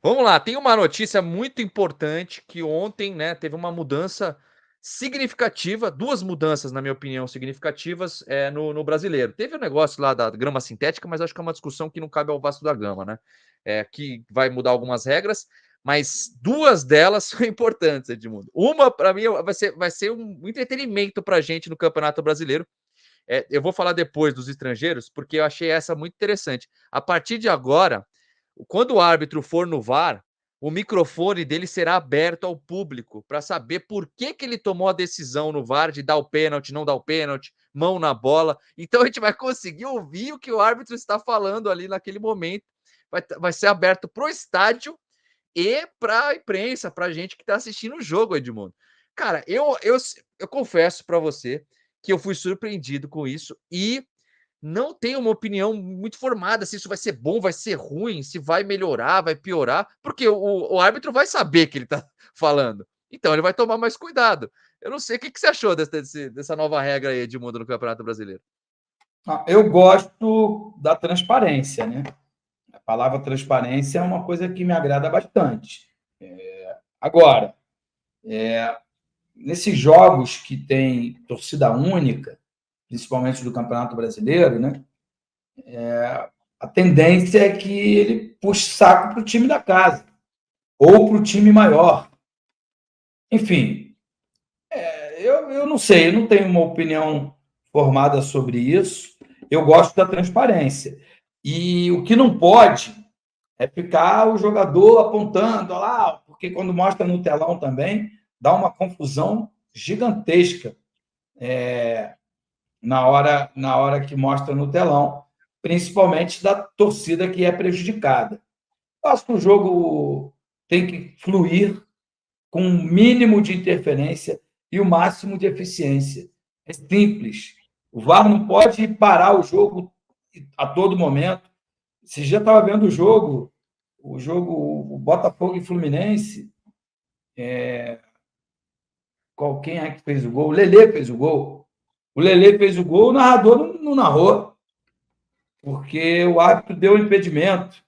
Vamos lá, tem uma notícia muito importante que ontem, né, teve uma mudança significativa, 2 mudanças, na minha opinião, significativas, no brasileiro. Teve o negócio lá da grama sintética, mas acho que é uma discussão que não cabe ao Vasco da Gama, né. Que vai mudar algumas regras, mas 2 delas são importantes, Edmundo. Uma, para mim, vai ser um entretenimento pra gente no Campeonato Brasileiro. Eu vou falar depois dos estrangeiros, porque eu achei essa muito interessante. A partir de agora, quando o árbitro for no VAR, o microfone dele será aberto ao público para saber por que, que ele tomou a decisão no VAR de dar o pênalti, não dar o pênalti, mão na bola. Então a gente vai conseguir ouvir o que o árbitro está falando ali naquele momento. Vai ser aberto para o estádio e para a imprensa, para a gente que está assistindo o jogo, Edmundo. Cara, eu confesso para você que eu fui surpreendido com isso e não tenho uma opinião muito formada se isso vai ser bom, vai ser ruim, se vai melhorar, vai piorar, porque o árbitro vai saber que ele está falando. Então ele vai tomar mais cuidado. Eu não sei o que, que você achou dessa nova regra aí, Edmundo, no Campeonato Brasileiro. Eu gosto da transparência, né? A palavra transparência é uma coisa que me agrada bastante. Agora, nesses jogos que tem torcida única, principalmente do Campeonato Brasileiro, né? A tendência é que ele puxe saco para o time da casa ou para o time maior. Enfim, eu não sei, eu não tenho uma opinião formada sobre isso. Eu gosto da transparência. E o que não pode é ficar o jogador apontando, lá, porque quando mostra no telão também, dá uma confusão gigantesca na hora que mostra no telão, principalmente da torcida que é prejudicada. Eu acho que o jogo tem que fluir com o mínimo de interferência e o máximo de eficiência. É simples. O VAR não pode parar o jogo a todo momento. Esse dia estava vendo o Botafogo e Fluminense. Quem é que fez o gol? O Lelê fez o gol. O Lelê fez o gol, o narrador não narrou, porque o árbitro deu impedimento.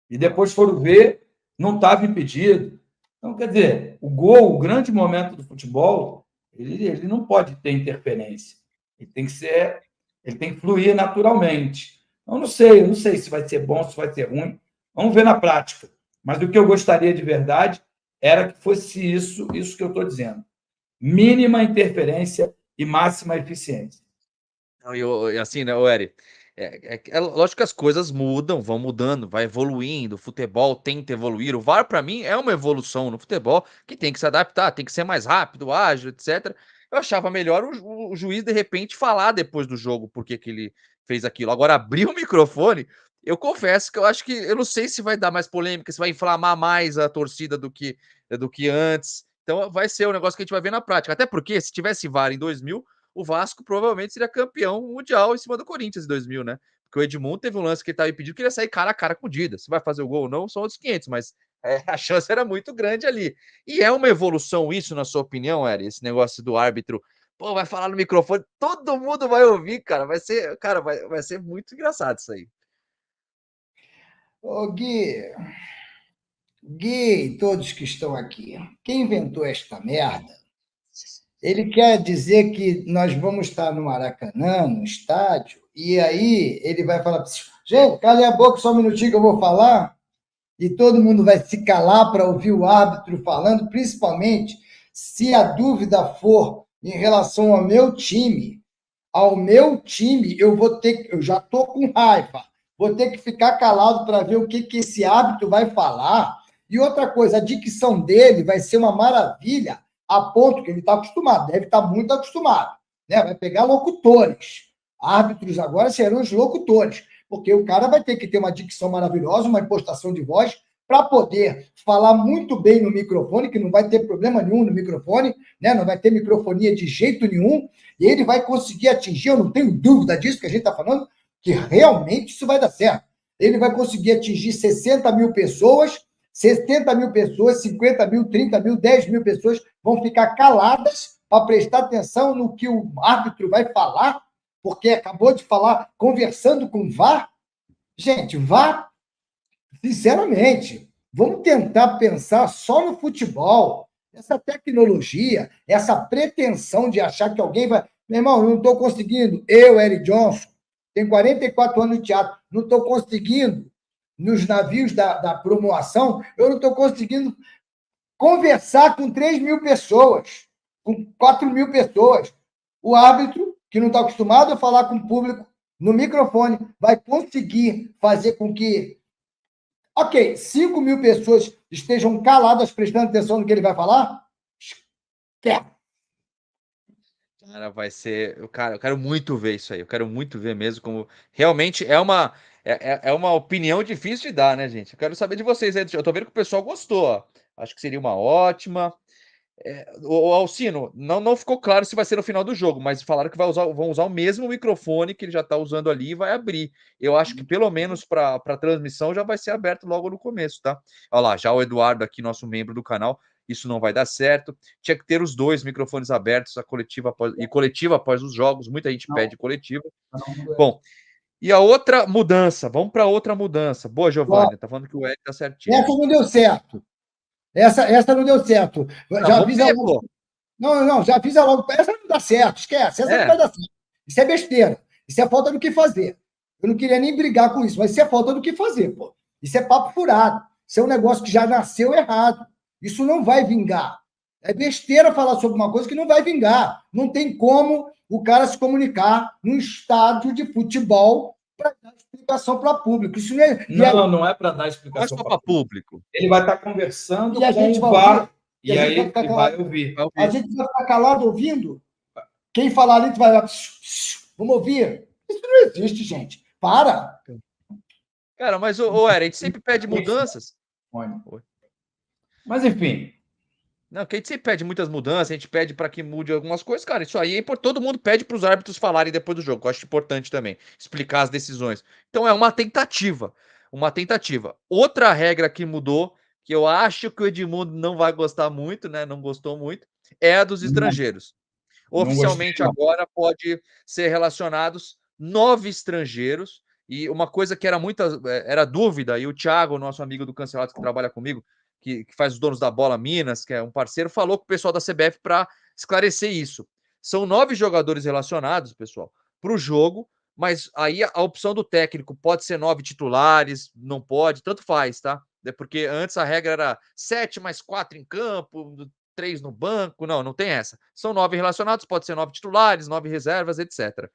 E depois foram ver, não estava impedido. Então, quer dizer, o gol, o grande momento do futebol, ele não pode ter interferência. Ele tem que fluir naturalmente. Eu não sei se vai ser bom, se vai ser ruim. Vamos ver na prática. Mas o que eu gostaria de verdade era que fosse isso que eu estou dizendo. Mínima interferência e máxima eficiência. Não, e assim, né, ô Eri, é lógico que as coisas mudam, vão mudando, vai evoluindo, o futebol tenta evoluir. O VAR, para mim, é uma evolução no futebol que tem que se adaptar, tem que ser mais rápido, ágil, etc. Eu achava melhor o juiz, de repente, falar depois do jogo por que que ele fez aquilo. Agora, abrir o microfone, eu confesso que eu acho que eu não sei se vai dar mais polêmica, se vai inflamar mais a torcida do que antes. Então, vai ser um negócio que a gente vai ver na prática. Até porque, se tivesse VAR em 2000, o Vasco provavelmente seria campeão mundial em cima do Corinthians em 2000, né? Porque o Edmundo teve um lance que ele estava impedido que ele ia sair cara a cara com o Dida. Se vai fazer o gol ou não, são outros 500, mas a chance era muito grande ali. E é uma evolução isso, na sua opinião, Eri? Esse negócio do árbitro, pô, vai falar no microfone, todo mundo vai ouvir, cara. Vai ser muito engraçado isso aí. Ô, Gui e todos que estão aqui, quem inventou esta merda, ele quer dizer que nós vamos estar no Maracanã, no estádio, e aí ele vai falar, gente, cale a boca só um minutinho que eu vou falar, e todo mundo vai se calar para ouvir o árbitro falando, principalmente se a dúvida for em relação ao meu time, eu já estou com raiva, vou ter que ficar calado para ver o que esse árbitro vai falar. E outra coisa, a dicção dele vai ser uma maravilha, a ponto que ele está acostumado, deve estar muito acostumado, né? Vai pegar locutores. Árbitros agora serão os locutores, porque o cara vai ter que ter uma dicção maravilhosa, uma impostação de voz, para poder falar muito bem no microfone, que não vai ter problema nenhum no microfone, né? Não vai ter microfonia de jeito nenhum, e ele vai conseguir atingir, eu não tenho dúvida disso que a gente está falando, que realmente isso vai dar certo. Ele vai conseguir atingir 60 mil pessoas, 70 mil pessoas, 50 mil, 30 mil, 10 mil pessoas vão ficar caladas para prestar atenção no que o árbitro vai falar, porque acabou de falar conversando com o VAR. Gente, VAR, sinceramente, Vamos tentar pensar só no futebol. Essa tecnologia, essa pretensão de achar que alguém vai... Meu irmão, eu não estou conseguindo. Eu, Eric Johnson, tenho 44 anos de teatro, não estou conseguindo, nos navios da promoção, eu não estou conseguindo conversar com 3 mil pessoas, com 4 mil pessoas. O árbitro, que não está acostumado a falar com o público no microfone, vai conseguir fazer com que, 5 mil pessoas estejam caladas, prestando atenção no que ele vai falar? Quer. Cara, vai ser. Eu quero muito ver isso aí. Eu quero muito ver mesmo como. Realmente é uma opinião difícil de dar, né, gente? Eu quero saber de vocês aí. Eu tô vendo que o pessoal gostou, ó. Acho que seria uma ótima. O Alcino, não ficou claro se vai ser no final do jogo, mas falaram que vão usar o mesmo microfone que ele já está usando ali e vai abrir. Eu acho que pelo menos para a transmissão já vai ser aberto logo no começo, tá? Olha lá, já o Eduardo aqui, nosso membro do canal, isso não vai dar certo. Tinha que ter os 2 microfones abertos, a coletiva após os jogos. Muita gente pede coletiva. Bom, e a outra mudança, vamos para outra mudança. Boa, Giovanni, tá falando que o Eric tá certinho. Essa não deu certo. Essa não deu certo. Já avisa logo. Não, já avisa logo. Essa não dá certo, esquece. Essa não vai dar certo. Isso é besteira. Isso é falta do que fazer. Eu não queria nem brigar com isso, mas isso é falta do que fazer, pô. Isso é papo furado. Isso é um negócio que já nasceu errado. Isso não vai vingar. É besteira falar sobre uma coisa que não vai vingar. Não tem como o cara se comunicar num estádio de futebol para dar explicação para público. Isso não é para dar explicação para público. Ele vai estar conversando e a gente com o VAR e aí ele vai ouvir. A gente vai ficar calado ouvindo? Quem falar ali, tu vai lá, vamos ouvir? Isso não existe, gente. Para! Cara, mas, Eric, a gente sempre pede mudanças. Mas, enfim. Não, que a gente sempre pede muitas mudanças, a gente pede para que mude algumas coisas. Cara, isso aí é importante. Todo mundo pede para os árbitros falarem depois do jogo. Eu acho importante também explicar as decisões. Então é uma tentativa. Uma tentativa. Outra regra que mudou, que eu acho que o Edmundo não vai gostar muito, né? Não gostou muito, é a dos estrangeiros. Oficialmente agora pode ser relacionados 9 estrangeiros. E uma coisa que era dúvida, e o Thiago, nosso amigo do Cancelados, que trabalha comigo, que faz os Donos da Bola Minas, que é um parceiro, falou com o pessoal da CBF para esclarecer isso. São 9 jogadores relacionados, pessoal, para o jogo, mas aí a opção do técnico pode ser 9 titulares, não pode, tanto faz, tá? Porque antes a regra era 7 mais 4 em campo, 3 no banco, não tem essa. São 9 relacionados, pode ser 9 titulares, 9 reservas, etc.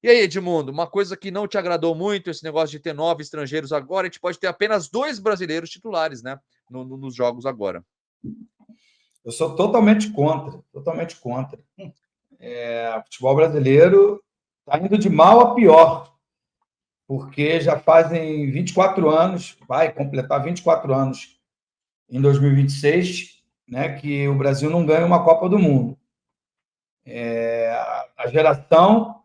E aí, Edmundo, uma coisa que não te agradou muito, esse negócio de ter 9 estrangeiros agora, a gente pode ter apenas 2 brasileiros titulares, né? Nos jogos agora. Eu sou totalmente contra. O futebol brasileiro está indo de mal a pior, porque já fazem 24 anos, vai completar 24 anos em 2026, né, que o Brasil não ganha uma Copa do Mundo. A geração,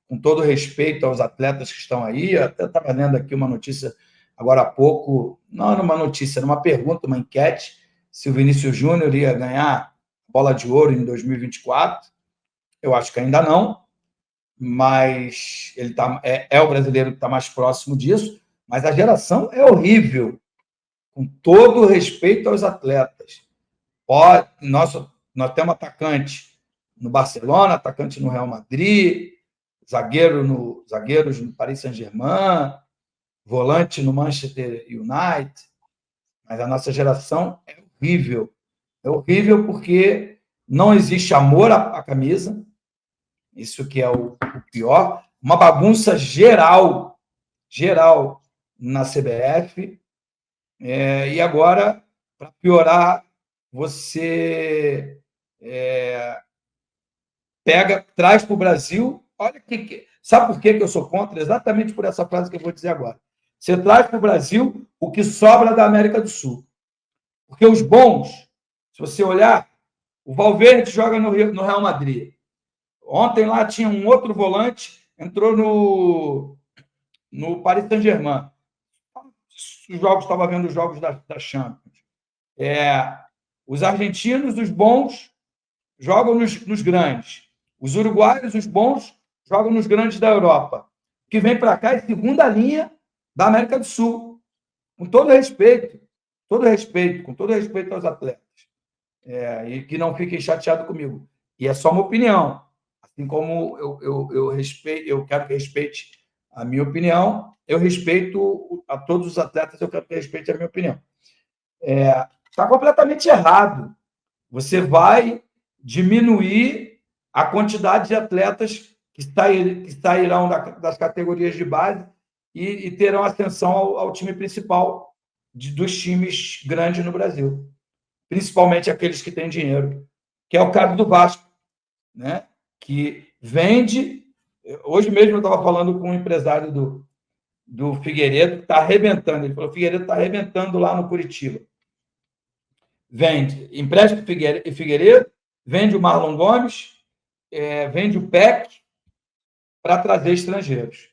com todo respeito aos atletas que estão aí, eu até estava lendo aqui uma notícia agora há pouco, não era uma notícia, era uma pergunta, uma enquete, se o Vinícius Júnior ia ganhar bola de ouro em 2024. Eu acho que ainda não, mas ele é o brasileiro que está mais próximo disso, mas a geração é horrível, com todo respeito aos atletas. Nós temos atacante no Barcelona, atacante no Real Madrid, zagueiros no Paris Saint-Germain, volante no Manchester United, mas a nossa geração é horrível. É horrível porque não existe amor à camisa, isso que é o pior, uma bagunça geral na CBF, e agora, para piorar, você traz para o Brasil, olha sabe por que eu sou contra? Exatamente por essa frase que eu vou dizer agora. Você traz para o Brasil o que sobra da América do Sul. Porque os bons, se você olhar, o Valverde joga no Real Madrid. Ontem lá tinha um outro volante, entrou no Paris Saint-Germain. Estava vendo os jogos da Champions. Os argentinos, os bons, jogam nos grandes. Os uruguaios, os bons, jogam nos grandes da Europa. O que vem para cá é segunda linha da América do Sul. Com todo respeito. com todo respeito aos atletas, e que não fiquem chateados comigo. E é só uma opinião. Assim como eu respeito, eu quero que respeite a minha opinião, eu respeito a todos os atletas, eu quero que respeite a minha opinião. Está completamente errado. Você vai diminuir a quantidade de atletas que sairão das categorias de base e terão ascensão ao time principal dos times grandes no Brasil, principalmente aqueles que têm dinheiro, que é o caso do Vasco, né? Que vende. Hoje mesmo eu estava falando com um empresário do Figueiredo, que está arrebentando. Ele falou: o Figueiredo está arrebentando lá no Curitiba. Vende, empresta o Figueiredo, vende o Marlon Gomes, vende o PEC para trazer estrangeiros.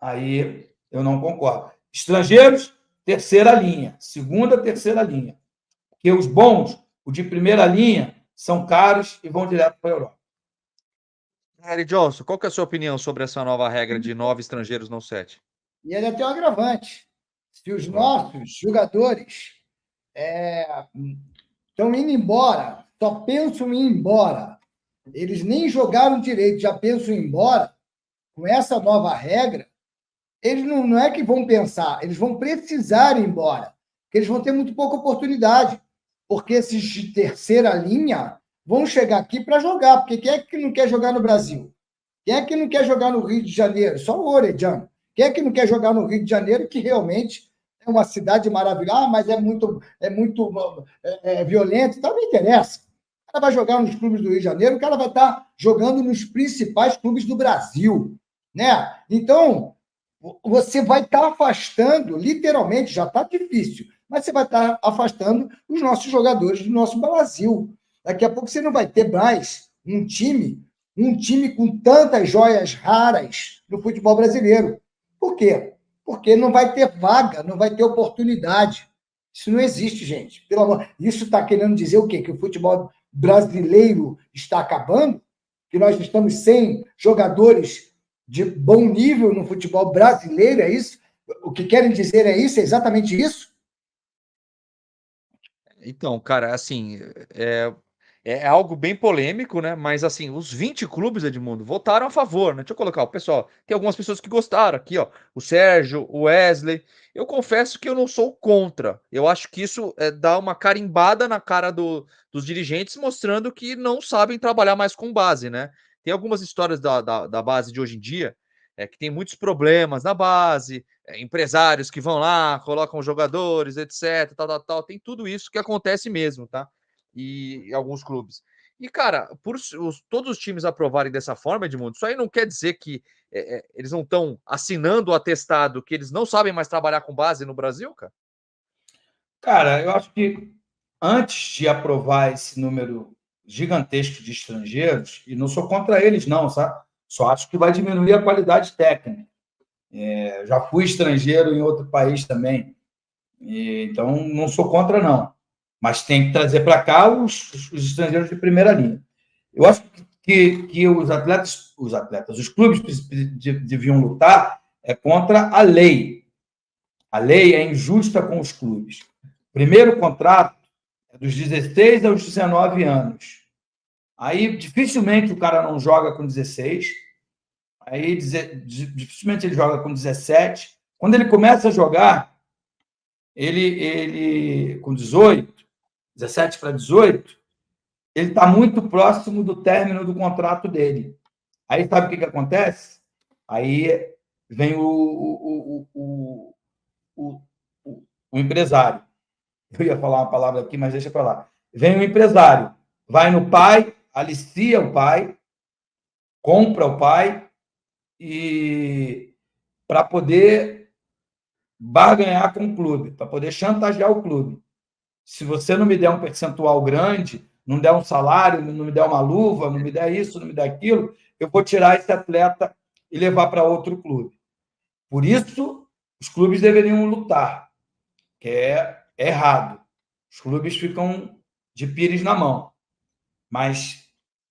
Aí eu não concordo. Estrangeiros, terceira linha, segunda, terceira linha. Porque os bons, o de primeira linha, são caros e vão direto para a Europa. Harry Johnson, qual que é a sua opinião sobre essa nova regra de 9 estrangeiros, não 7? E ele tem um agravante. Se os nossos jogadores estão indo embora, só pensam em ir embora, eles nem jogaram direito, já pensam em ir embora, com essa nova regra, eles não é que vão pensar, eles vão precisar ir embora, porque eles vão ter muito pouca oportunidade, porque esses de terceira linha vão chegar aqui para jogar, porque quem é que não quer jogar no Brasil? Quem é que não quer jogar no Rio de Janeiro? Só o Orediano. Quem é que não quer jogar no Rio de Janeiro, que realmente é uma cidade maravilhosa, mas é muito violento, então não interessa. O cara vai jogar nos clubes do Rio de Janeiro, o cara vai estar jogando nos principais clubes do Brasil, né? Então, você vai estar afastando, literalmente, já está difícil, mas você vai estar afastando os nossos jogadores do nosso Brasil. Daqui a pouco você não vai ter mais um time com tantas joias raras no futebol brasileiro. Por quê? Porque não vai ter vaga, não vai ter oportunidade. Isso não existe, gente. Pelo amor. Isso está querendo dizer o quê? Que o futebol brasileiro está acabando? Que nós estamos sem jogadores de bom nível no futebol brasileiro? É isso? O que querem dizer é isso? É exatamente isso? Então, cara, assim, é algo bem polêmico, né? Mas, assim, os 20 clubes, Edmundo, votaram a favor, né? Deixa eu colocar, o pessoal, tem algumas pessoas que gostaram aqui, ó. O Sérgio, o Wesley. Eu confesso que eu não sou contra. Eu acho que isso dá uma carimbada na cara dos dirigentes, mostrando que não sabem trabalhar mais com base, né? Tem algumas histórias da base de hoje em dia, que tem muitos problemas na base, empresários que vão lá, colocam jogadores, etc, tal, tal, tal. Tem tudo isso que acontece mesmo, tá? E alguns clubes. E, cara, todos os times aprovarem dessa forma, Edmundo, isso aí não quer dizer que eles não estão assinando o atestado que eles não sabem mais trabalhar com base no Brasil, cara? Cara, eu acho que antes de aprovar esse número gigantesco de estrangeiros, e não sou contra eles, não, sabe? Só acho que vai diminuir a qualidade técnica. Já fui estrangeiro em outro país também, então não sou contra, não. Mas tem que trazer para cá os estrangeiros de primeira linha. Eu acho que os clubes deviam lutar contra a lei. A lei é injusta com os clubes. Primeiro contrato é dos 16 aos 19 anos. Aí dificilmente o cara não joga com 16. Aí dificilmente ele joga com 17. Quando ele começa a jogar, ele com 18, 17 para 18, ele está muito próximo do término do contrato dele. Aí sabe o que acontece? Aí vem o empresário. Eu ia falar uma palavra aqui, mas deixa para lá. Vem o empresário, vai no pai, alicia o pai, compra o pai e para poder barganhar com o clube, para poder chantagear o clube. Se você não me der um percentual grande, não der um salário, não me der uma luva, não me der isso, não me der aquilo, eu vou tirar esse atleta e levar para outro clube. Por isso, os clubes deveriam lutar, que é errado. Os clubes ficam de pires na mão. Mas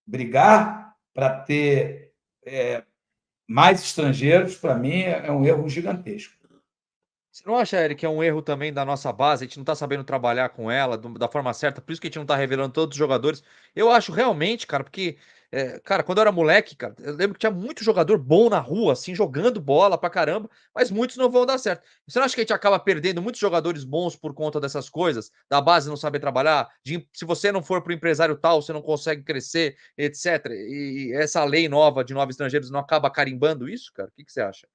brigar para ter mais estrangeiros, para mim, é um erro gigantesco. Você não acha, Eric, que é um erro também da nossa base? A gente não tá sabendo trabalhar com ela da forma certa, por isso que a gente não tá revelando todos os jogadores. Eu acho realmente, cara, porque, cara, quando eu era moleque, cara, eu lembro que tinha muito jogador bom na rua, assim, jogando bola pra caramba, mas muitos não vão dar certo. Você não acha que a gente acaba perdendo muitos jogadores bons por conta dessas coisas? Da base não saber trabalhar? Se você não for pro empresário tal, você não consegue crescer, etc. E essa lei nova de 9 estrangeiros não acaba carimbando isso, cara? O que você acha?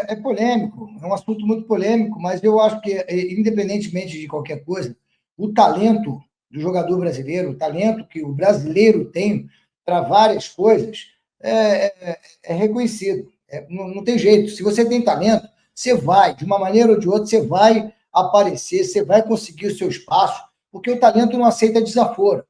É polêmico, é um assunto muito polêmico, mas eu acho que, independentemente de qualquer coisa, o talento do jogador brasileiro, o talento que o brasileiro tem para várias coisas, é reconhecido. Não tem jeito. Se você tem talento, você vai, de uma maneira ou de outra, você vai aparecer, você vai conseguir o seu espaço, porque o talento não aceita desaforo.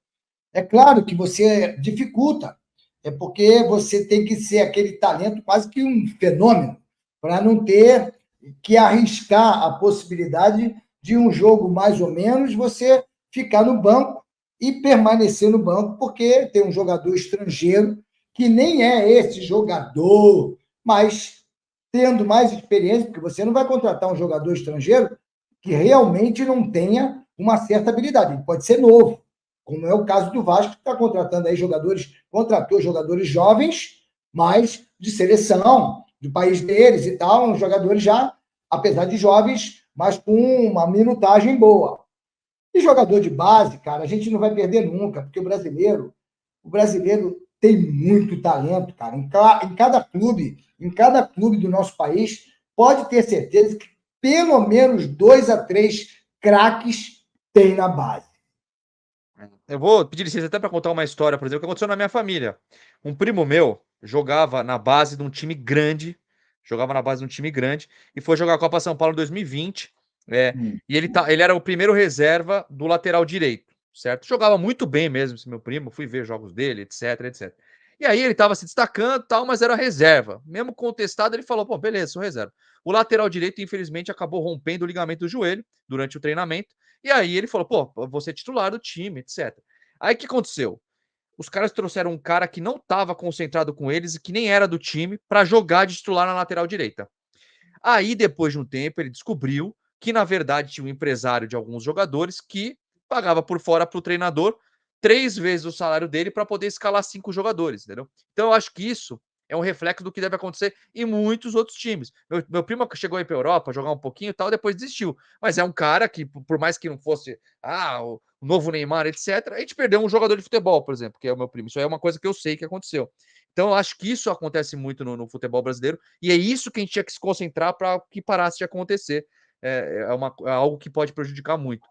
É claro que você dificulta, é porque você tem que ser aquele talento quase que um fenômeno, para não ter que arriscar a possibilidade de um jogo mais ou menos você ficar no banco e permanecer no banco, porque tem um jogador estrangeiro que nem é esse jogador, mas tendo mais experiência, porque você não vai contratar um jogador estrangeiro que realmente não tenha uma certa habilidade. Ele pode ser novo, como é o caso do Vasco, que está contratando aí contratou jogadores jovens, mas de seleção, do país deles e tal, jogadores já, apesar de jovens, mas com uma minutagem boa. E jogador de base, cara, a gente não vai perder nunca, porque o brasileiro tem muito talento, cara. Em cada clube do nosso país, pode ter certeza que pelo menos 2 a 3 craques tem na base. Eu vou pedir licença até para contar uma história, por exemplo, que aconteceu na minha família. Um primo meu jogava na base de um time grande, e foi jogar a Copa São Paulo em 2020. E ele era o primeiro reserva do lateral direito, certo? Jogava muito bem mesmo esse meu primo, fui ver jogos dele, etc, etc. E aí ele estava se destacando, tal, mas era reserva. Mesmo contestado, ele falou: pô, beleza, sou reserva. O lateral direito, infelizmente, acabou rompendo o ligamento do joelho durante o treinamento. E aí ele falou: pô, vou ser titular do time, etc. Aí o que aconteceu? Os caras trouxeram um cara que não estava concentrado com eles e que nem era do time para jogar de titular na lateral direita. Aí, depois de um tempo, ele descobriu que, na verdade, tinha um empresário de alguns jogadores que pagava por fora para o treinador 3 vezes o salário dele para poder escalar 5 jogadores, entendeu? Então, eu acho que isso é um reflexo do que deve acontecer em muitos outros times. Meu primo chegou aí para a Europa, jogar um pouquinho e tal, depois desistiu. Mas é um cara que, por mais que não fosse o novo Neymar, etc., a gente perdeu um jogador de futebol, por exemplo, que é o meu primo. Isso é uma coisa que eu sei que aconteceu. Então, eu acho que isso acontece muito no futebol brasileiro, e é isso que a gente tinha que se concentrar para que parasse de acontecer. É algo que pode prejudicar muito.